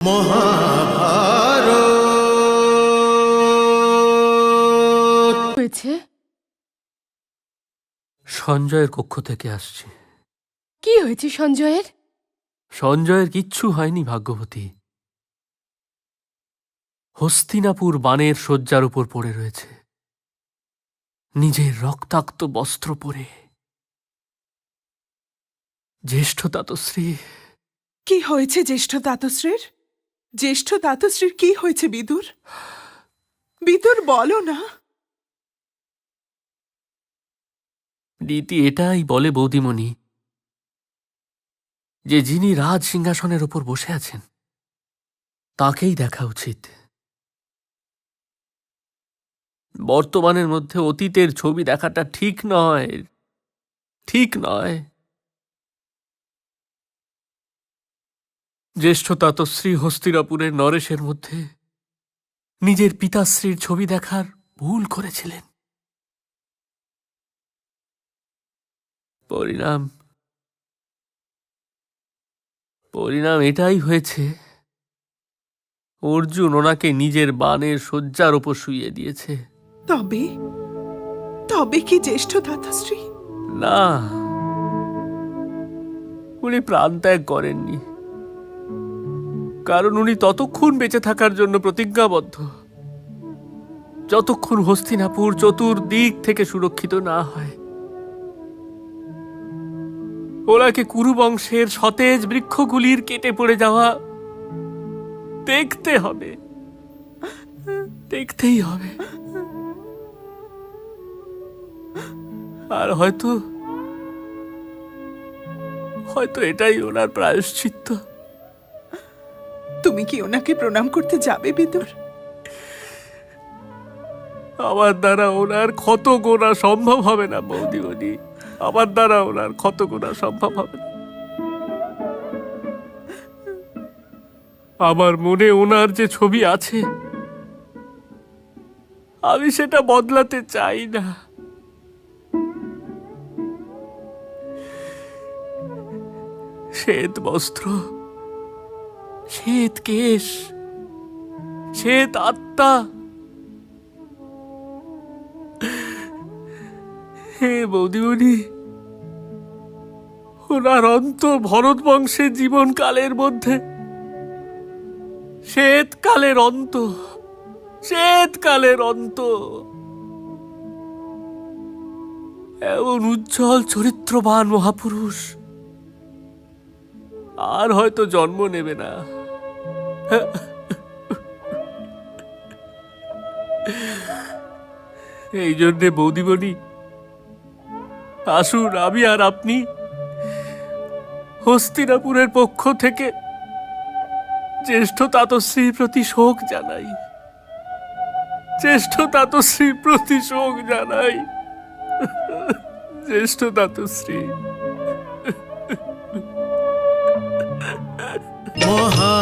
মহাভারত হয়েছে? সঞ্জয়ের কক্ষ থেকে আসছি। কি হয়েছে সঞ্জয়ের? সঞ্জয়ের কিচ্ছু হয়নি ভাগ্যবতী। হস্তিনাপুর বানের শয্যার উপর পড়ে রয়েছে, নিজের রক্তাক্ত বস্ত্র পরে। জ্যেষ্ঠ তাতশ্রী। কি হয়েছে জ্যেষ্ঠ তাতশ্রীর? জ্যেষ্ঠ তাতশ্রীর কি হয়েছে বিদুর? বিদুর বলো না। রীতি এটাই বলে বৌদিমণি, যে যিনি রাজ সিংহাসনের উপর বসে আছেন তাকেই দেখা উচিত। বর্তমানের মধ্যে অতীতের ছবি দেখাটা ঠিক নয়, ঠিক নয়। জ্যেষ্ঠ তাতশ্রী হস্তিনাপুরের নরেশের মধ্যে নিজের পিতাশ্রীর ছবি দেখার ভুল করেছিলেন। পরিণাম এটাই হয়েছে, অর্জুন ওনাকে নিজের বানের শয্যার উপর শুইয়ে দিয়েছে। তবে তবে কি জ্যেষ্ঠ তাতশ্রী? না, উনি প্রাণত্যাগ করেননি, কারণ উনি ততক্ষণ বেঁচে থাকার জন্য প্রতিজ্ঞাবদ্ধ যতক্ষণ হস্তিনাপুর চতুর্দিক থেকে সুরক্ষিত না হয়। ওনাকে কুরু বংশের সতেজ বৃক্ষগুলির কেটে পড়ে যাওয়া দেখতে হবে, দেখতেই হবে। আর হয়তো এটাই ওনার প্রায়শ্চিত্ত। তুমি কি ওনাকে প্রণাম করতে যাবে বিদুর? আমার দ্বারা ওনার ক্ষত গোনা সম্ভব হবে না বৌদিমণি, আমার দ্বারা ওনার ক্ষত গোনা সম্ভব হবে না। আমার মনে ওনার যে ছবি আছে আমি সেটা বদলাতে চাই না। শ্বেত বস্ত্র, শ্বেত কেশ, শ্বেত আত্মা, হে বৌদিমণি, ওনার অন্ত ভরত বংশের জীবনকালের মধ্যে শ্বেতকালের অন্ত, শ্বেতকালের অন্ত। এমন উজ্জ্বল চরিত্রবান মহাপুরুষ আর হয়তো জন্ম নেবে না। এই জন্যে বৌদিমণি, আসুন আমি আর আপনি হস্তিনাপুরের পক্ষ থেকে জ্যেষ্ঠ তাতশ্রীর প্রতি শোক জানাই, জ্যেষ্ঠ তাতশ্রীর প্রতি শোক জানাই। জ্যেষ্ঠ তাতশ্রী। মহা